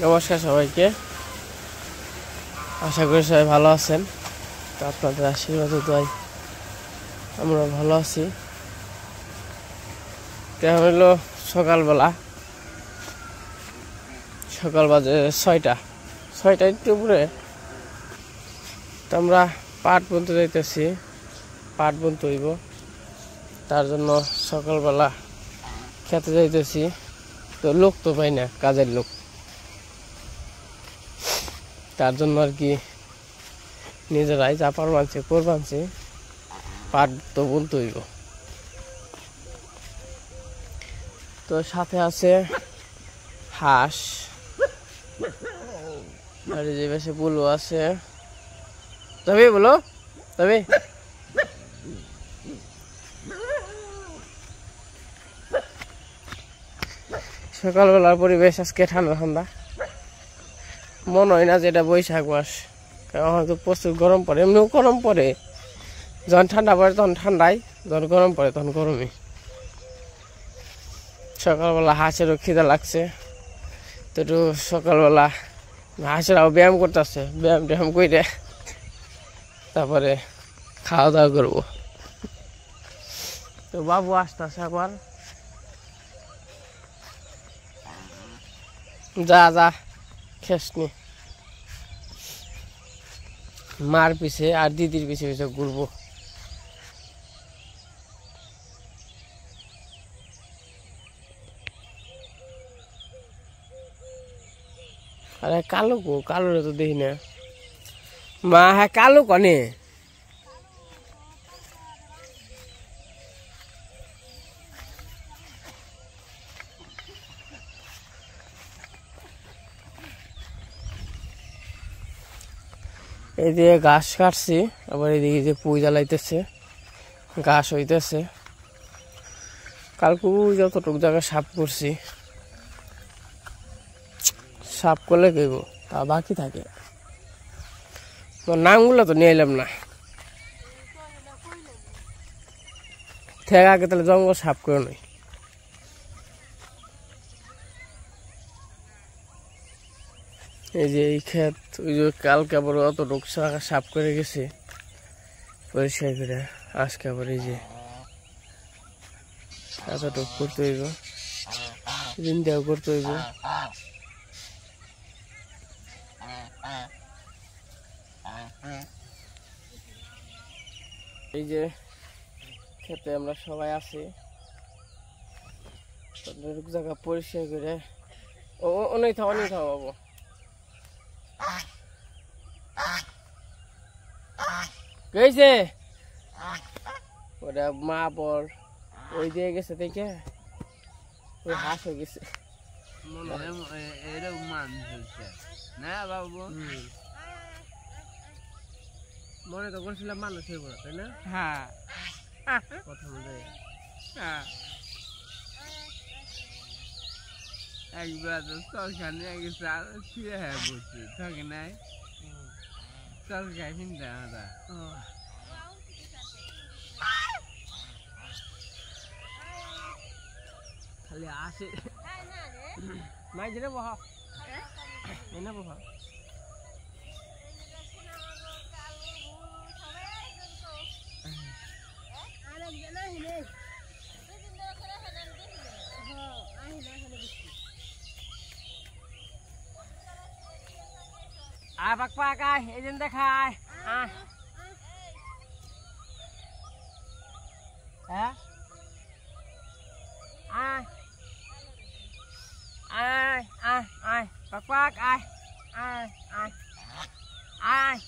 নমস্কার সবাইকে, আশা করি সবাই ভালো আছেন। তো আপনাদের আশীর্বাদ দোয়ায় আমরা ভালো আছি। এটা হলো সকাল বাজে 6টা একটু উপরে। তো আমরা পাট বুনতে যাইতেছি, পাট বুনতে হইব, তার জন্য সকালবেলা খেতে যাইতেছি। তো লোক তো পাই না, কাজের লোক, তার জন্য আর কি নিজেরাই চাপার বানছে করবানছে, পাট তো বুনতে হইব। তো সাথে আছে হাঁস, আর যে বেশি বুলো আছে। তবে বলো তবে সকালবেলার পরিবেশ আজকে ঠান্ডা ঠান্ডা, মনে হয় না যে এটা বৈশাখ মাস, কারণ হয়তো প্রচুর গরম পড়ে। এমনিও গরম পড়ে, যখন ঠান্ডা পড়ে তখন ঠান্ডায়, যখন গরম পড়ে তখন গরমই। সকালবেলা হাঁসেরও খিদা লাগছে, তো একটু সকালবেলা হাঁসেরাও ব্যায়াম করতেছে, ব্যায়াম করে তারপরে খাওয়া দাওয়া করবো। তো বাবু আসতেছে আবার, যা খেসনি, মার পিছে আর দিদির পিছে পিছে ঘুরবো। আরে কালো কালোরে তো দেখি না মা। হ্যাঁ কালো কনে এদিকে ঘাস কাটছি, আবার এদিকে যে পুই জ্বালাইতেছে, ঘাস হইতেছে। কালকে যতটুকু জায়গা সাফ করছি, সাফ করলে কেব তা বাকি থাকে। নামগুলো তো নিয়ে এলাম না, থেকে আগে তাহলে জঙ্গল সাফ করে নই। এই যে এই ক্ষেত, ওই যে কালকে আবার অতটুকু সাফ করে গেছে পরিষ্কার করে, আজকে আবার এই যে এতটুকু করতে হইব, দিনটাও করতে হইব। এই যে খেতে আমরা সবাই আছি, জায়গা পরিষ্কার করে অনেক থাও বাবু। গেছে ওটা মা বর ওই দিয়ে গেছে থেকে ওই হাঁস হয়ে গেছে না বাবু। মনে তো করছিলাম মানুষ হয়ে পড়া, তাই না? হ্যাঁ কথা বলে একবার তো সরকারি ছিঁড়ে হয়ে পড়ছি, থাকে নাই সরকার চিন্তা খালি আসে মাই দিলে বহ এনে বহ। আয় পাক আয়, এই দিন দেখায় হ্যাঁ আয় আয় আয় আয় পাক আয় আয় আয় আয়।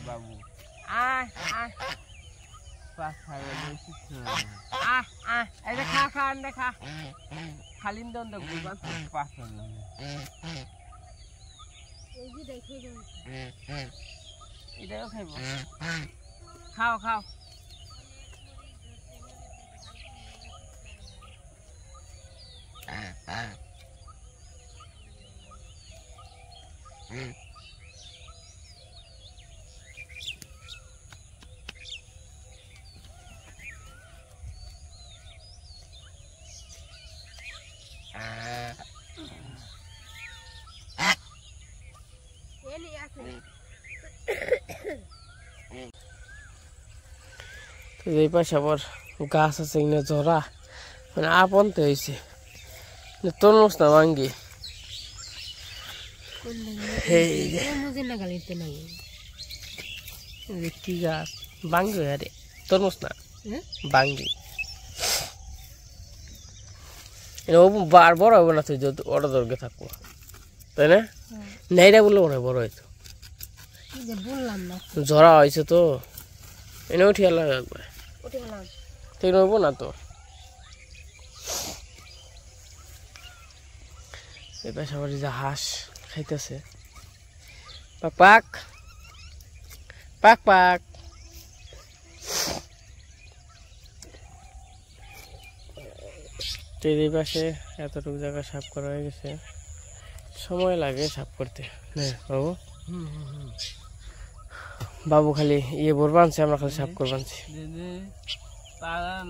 বাবু আয় আয় খা দেখা খালি এটাও খাইব, খাও এই পাশে আবার গাছ আছে কিনা জরা মানে আপনতে হয়েছে তরমুজ না ভাঙ্গি কি গাছ ভাঙ্গি আরে তরমুজ না ভাঙ্গি বার বড় হবে না তুই যদি ওটা দরকার থাকবো তাই না নেইরা বললে মনে হয় বড় হয়তো ঝরা হয়েছে তো এনে উঠে এলাম একবার ঠিক নইব না তো এই পাশে আবার যে হাঁস খাইতেছে পাক পাক পাক পাক এই পাশে এতটুকু জায়গা সাফ করা হয়ে গেছে সময় লাগে সাফ করতে হ্যাঁ বাবু বাবু খালি ইয়ে বোর বানছে আমরা খালি সাফ করে বানছি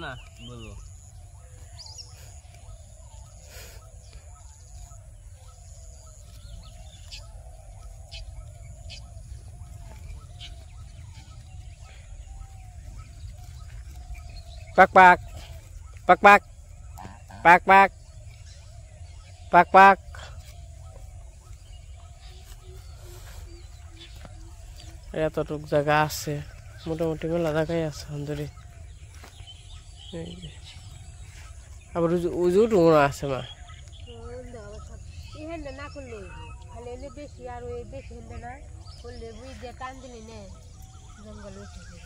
না বলবো পাক পাক পাক পাক পাক পাক পাক পাক এতটুক জায়গা আছে মোটামুটি মেলা জায়গায় আছে অন্তরে আবার উজুট আছে মা না করলে খালি বেশি আর ওই বেশি হলে না করলে বুঝ দিয়ে টান দিলে না জঙ্গল উঠেছে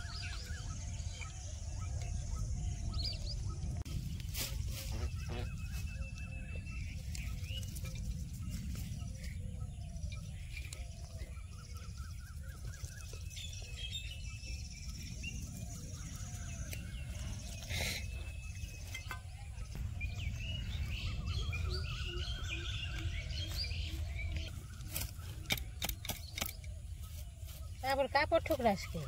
আবার কাপড় ঠুকরাস কে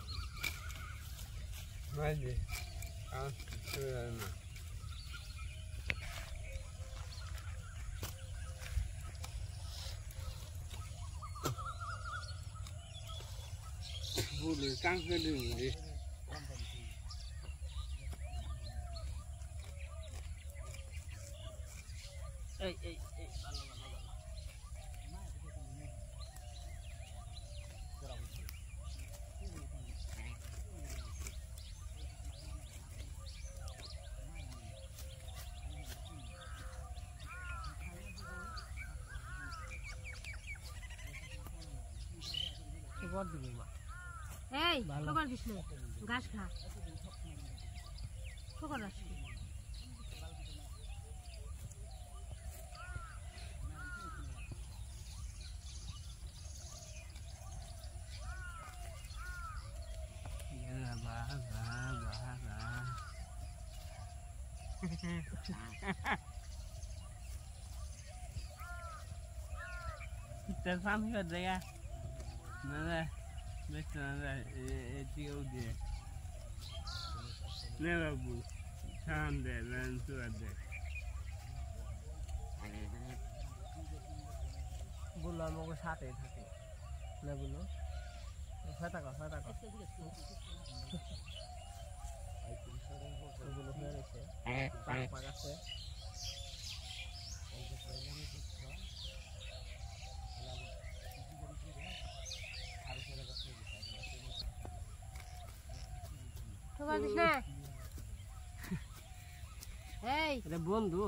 এই খবর দিস না ঘাস খা খবর রাখ Kita sampai ada ya. Nada, betul nada. Tiga udah. Nada bu, sampai nanti ada. Bulan mau ke sate sate. Nada bulu. Sate kau, sate kau. Bulu mana sih? Pakai sih. বন্ধু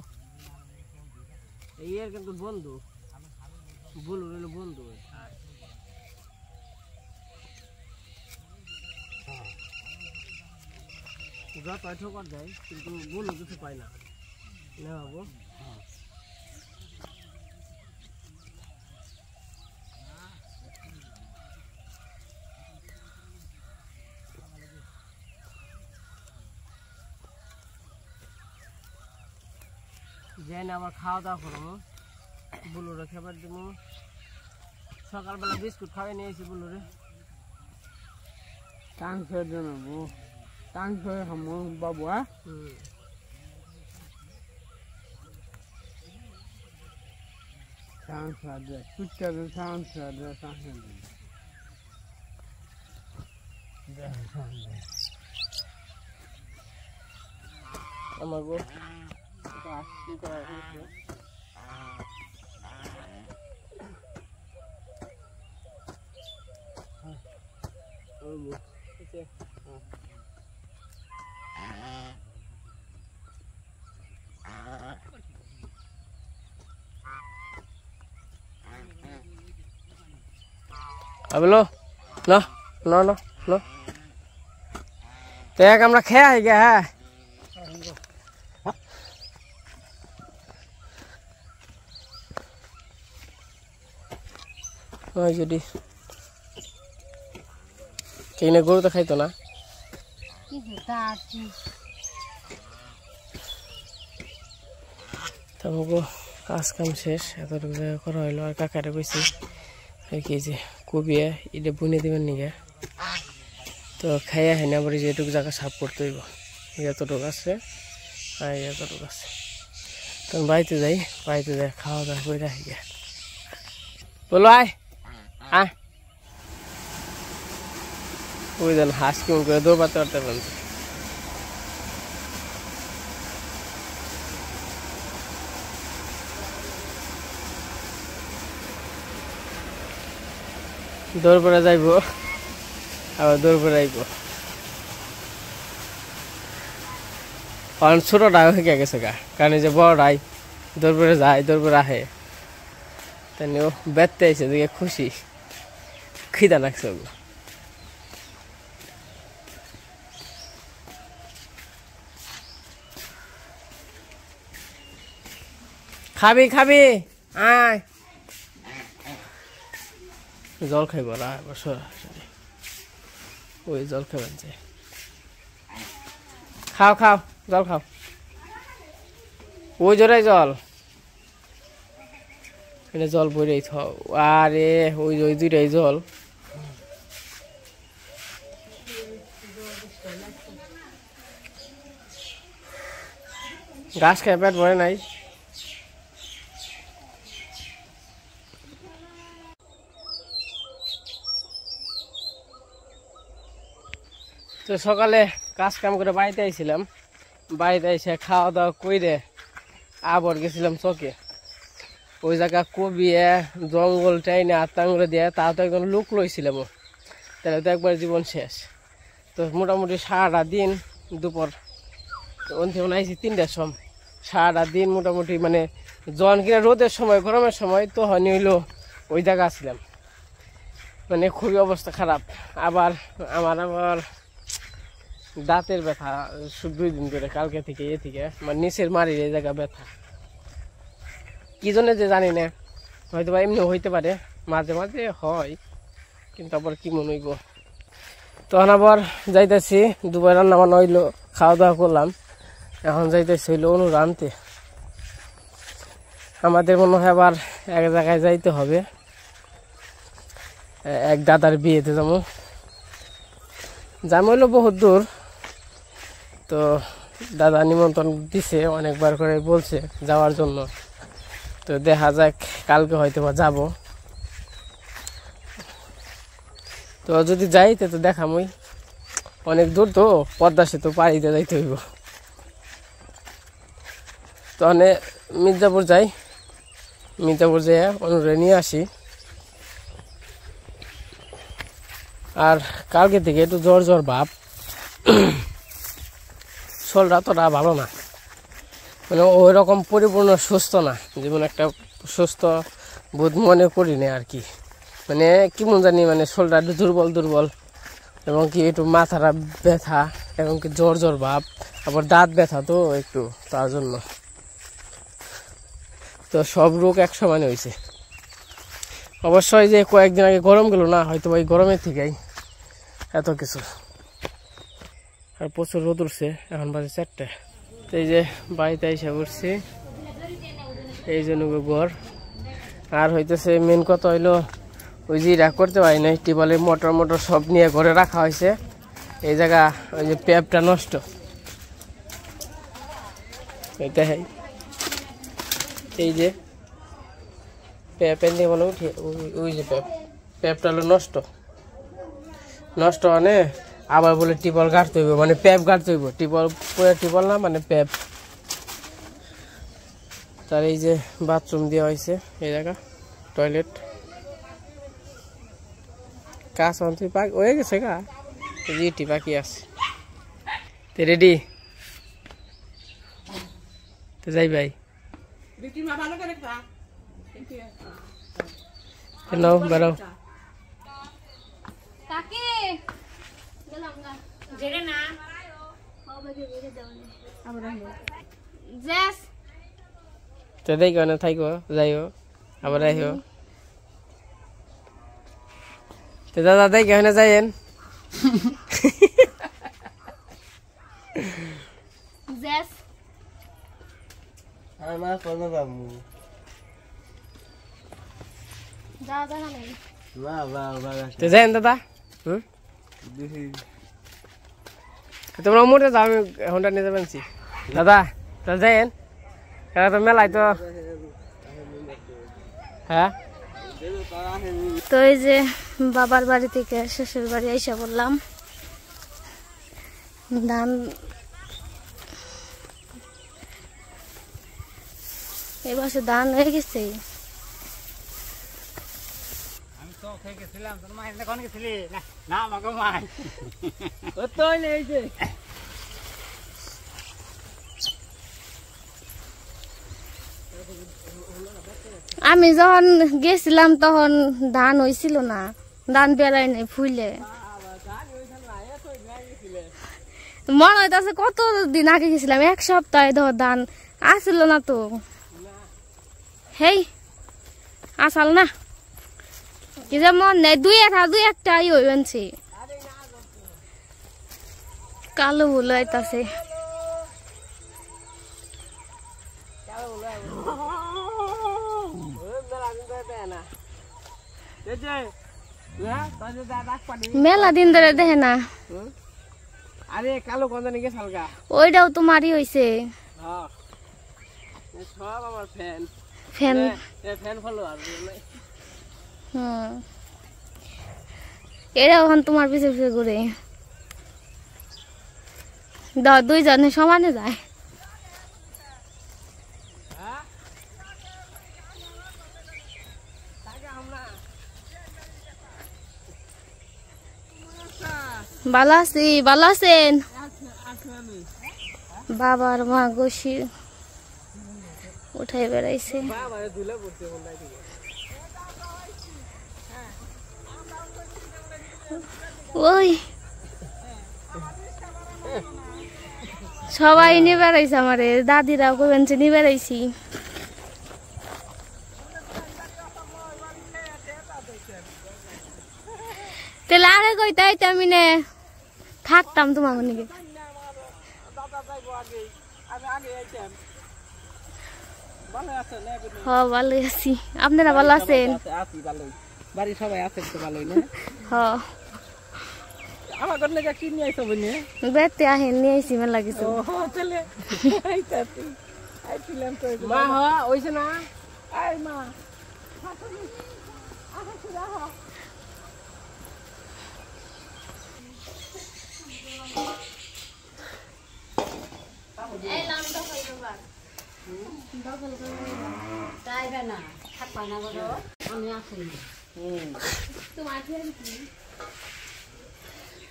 এই এর কিন্তু বন্ধু বলু হলো বন্ধু যত ঠোকর দেয় কিন্তু বলু কিছু পায় না বাবু যেন আবার খাওয়া দাওয়া করবো বুলুরে খাবার দিব সকালবেলা বিস্কুট খাওয়াই নিয়েছি বুলুরে টাংস জানাবো টাংস খাবো বাবু টাংস আছে কুচকা টাংস আছে আমাগো গাছ কি করা হয়েছে Abelo, no, no, no, no. Te cầm ra khe hay kìa. Rồi giờ đi. Cái này gỗ ta khai tổ na. Tamago কাজ কাম শেষ এতটুকু জায়গা করা হইলো আর কাকারে কইছি এই কি যে কবিয়া এটা বুনে দিবেন নিগে তো খাইয়া হয় না বলি যেটুকু জায়গা সাফ করতে হইব এতটুকু আছে আর এতটুকু আছে তখন বাড়িতে যাই খাওয়া দাওয়া করে রাখি গে বলো আয় আয় ওই দেন হাঁস কেমন করে দৌড়াতে পারতে বলছে দৌড় পরে যাইব আবার দৌড় পরে আইব কারণ ছোটটা হয়ে গেছে গা কারণ এই যে বড়টাই দৌড় পরে যায় দৌড় পরে আহে তাই ও বেড়তে আইসে দেখে খুশি খিদা লাগছে ওগুলো খাবি খাবি আয় জল খাইব না সরাসরি ওই জল খাবেন যে খাও খাও জল খাও ওই জোরে জল এখানে জল বইরেই থাও আরে ওই ওই দুইটাই জল ঘাস খাই পেট ভরে নাই তো সকালে কাজ কাম করে বাড়িতে আইছিলাম বাড়িতে এসে খাওয়া দাওয়া করে আবার গেছিলাম চকে ওই জায়গা কবিয়ে জঙ্গল টাইনে আত্মাঙ্গুলো দিয়ে তা তো একদম লুক লইছিলাম তাহলে তো একবার জীবন শেষ তো মোটামুটি সারাটা দিন দুপুর অন্তিম আইছি 3টার সময় সারাটা দিন মোটামুটি মানে জন কিনা রোদের সময় গরমের সময় তো হয়নি হইলো ওই জায়গা আসছিলাম মানে খুবই অবস্থা খারাপ আবার আমার দাঁতের ব্যথা 2 দিন ধরে কালকে থেকে থেকে মানে নিচের মারির এই জায়গা ব্যথা কি জন্য যে জানি না হয়তো বা এমনি হইতে পারে মাঝে মাঝে হয় কিন্তু আবার কি মনে হইব তখন আবার যাইতেছি দুবার রান্না বান্না হইলো খাওয়া দাওয়া করলাম এখন যাইতেছি হইলো অনু রানতে আমাদের মনে হয় আবার এক জায়গায় যাইতে হবে এক দাদার বিয়েতে যাবো হইলো বহুত দূর তো দাদা নিমন্ত্রণ দিছে অনেকবার করে বলছে যাওয়ার জন্য তো দেখা যাক কালকে হয়তো বা যাবো তো যদি যাই তো দেখামই অনেক দূর তো পদ্মা সেতু পাড়িতে যাইতে হইব তো মির্জাপুর যাই মির্জাপুর যেয়ে অনুরে নিয়ে আসি আর কালকে থেকে একটু জ্বর ভাব শরীরটা তোটা ভালো না মানে ওই রকম পরিপূর্ণ সুস্থ না যেমন একটা সুস্থ বোধ মনে করি না আর কি মানে কেমন জানি মানে শরীরটা একটু দুর্বল এবং কি একটু মাথাটা ব্যথা এবং কি জ্বর ভাব আবার দাঁত ব্যথা তো একটু তার জন্য তো সব রোগ এক সমানে হয়েছে অবশ্যই যে কয়েকদিন আগে গরম গেল না হয়তো ওই গরমের থেকেই এত কিছু আর প্রচুর রোদ উঠছে এখন বাজে 4টা তো এই যে বাড়িতে এসে পড়ছি এই জন্য ঘর আর হইতেছে মেন কথা হইলো ওই যে করতে পারি না টিউবওয়েলের মোটর সব নিয়ে ঘরে রাখা হয়েছে এই জায়গা ওই যে প্যাপটা নষ্ট এটা এই যে প্যাপের নিয়ে বলে উঠে ওই যে প্যাপটা হলো নষ্ট মানে আবার বলে টিপল গাড়তে হইব মানে প্যাপ গাড়তে হইব টিপল পুরো টিপল না মানে প্যাপ তার এই যে বাথরুম দেওয়া হয়েছে এই জায়গা টয়লেট কাজ অন্তি পাক হয়ে গেছে গা ইটি বাকি আছে তে রেডি তো যাই ভাই নাও বেড়াও তো দেখ না থাইকো যাইও আবার আইও তো দাদা দেখ না যাইয়েন যাইন দাদা তোমরা মোটে যাও আমি হোন্ডা নিয়ে যাবেন দাদা তাহলে যাইন এরা তো মেলায় তো হ্যাঁ তো এই যে বাবার বাড়ি থেকে শ্বশুর বাড়ি এসে বললাম ধান এবার ধান হয়ে গেছে আমি যখন গেছিলাম তখন ধান হয়েছিল না ধান বেড়াই নাই ফুলে মনে হইতেছে কত দিন আগে গেছিলাম এক সপ্তাহে ধর ধান আসছিল না তো হেই আসাল না কি যে মন নেই দুই একটা হইছে কালো ভুল হইতাছে মেলা দিন ধরে দেখে না আরে কালো গন্ধ নিকে সালগা ওইটাও তোমারই হইছে হ্যাঁ সব আমার ফ্যান ফ্যান ফ্যান ফলোয়ার এরা ওখান তোমার পিছে পিছে ঘুরে দুইজনে সমানে যায় ভালো আছি ভালো আছেন বাবার মা গোসি উঠাই বেড়াইছে ওই সবাই নিয়ে বেড়াইছে আমারে দাদিরাও কবেন নিয়ে বেড়াইছি তাহলে আগে কইতাই আমি নে থাকতাম তোমার নিকে হ্যাঁ ভালো আছি আপনারা ভালো আছেন বাড়ি সবাই আছেন তো ভালোই না হ্যাঁ আমার ঘর লেগে কি নিয়ে আইছো বনি বেতে আহেন নিয়ে আইছি মেলা কিছু ও চলে আইতাছি আইছিলাম তো মা হ্যাঁ ওইছে না আই মা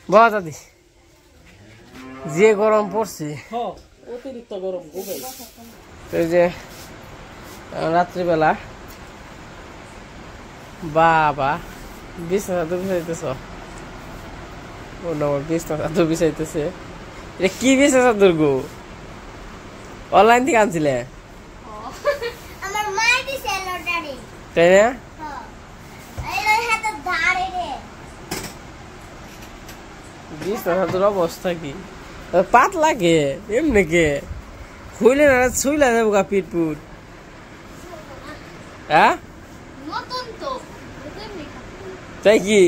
বাহ দাদি যে গরম পড়ছে অতিরিক্ত গরম এই যে রাত্রিবেলা বাবা বিছানা তো বিছাইতেছ বিছানা তো বিছাইতেছে এটা কি বিছানা দুর্গ অনলাইন থেকে আনছিলে তাই না বিছানার অবস্থা কি পাত লাগে এমনি কে খুইলে না ছুইলা যাবো গা পিট পুট হ্যাঁ তাই কি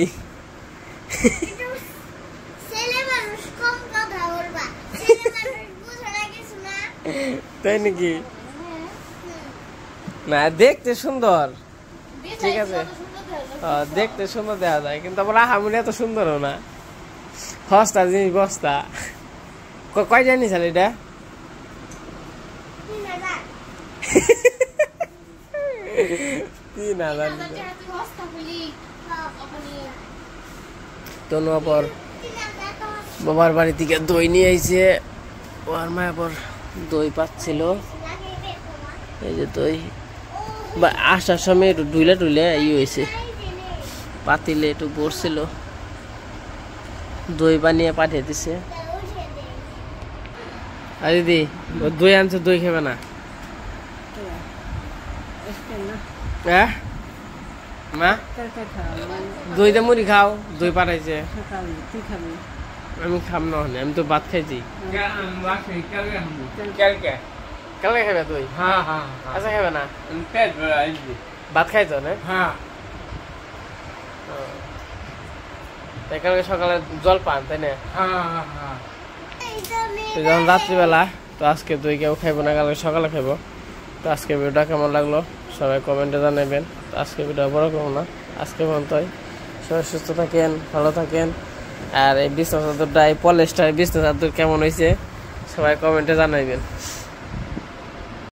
তাই নাকি না দেখতে সুন্দর ঠিক আছে দেখতে সুন্দর দেখা যায় কিন্তু আবার আহামনি এত সুন্দরও না সস্তা জিনিস বস্তা কয় জানি স্যার এটা 3000 তনু পর বাবার বাড়ি থেকে দই নিয়ে আইছে ওর মায়া পর দই পাচ্ছিল এই যে দই বা আসার সময় একটু ডুইলে টুইলে হয়েছে পাতিলে একটু পড়ছিল দই বানিয়ে পাঠিয়ে দিছে আর দিদি দই আনছে দই খাবে না হ্যাঁ মা দইটা মুড়ি খাও দই পাঠাইছে আমি খাম না আমি তো ভাত খাইছি কালকে খাবে দই আচ্ছা খাবে না ভাত খাইছ না কালকে সকালে জল পান তাই না যখন রাত্রিবেলা তো আজকে দই কেউ খাইবো না কালকে সকালে খাইবো তো আজকে ভিডিওটা কেমন লাগলো সবাই কমেন্টে জানাবেন তো আজকে ভিডিও বড় করবো না আজকে পর্যন্তই সবাই সুস্থ থাকেন ভালো থাকেন আর এই বিছনা চাদরটা এই পলিশটা বিছনা চাদর কেমন হয়েছে সবাই কমেন্টে জানাবেন।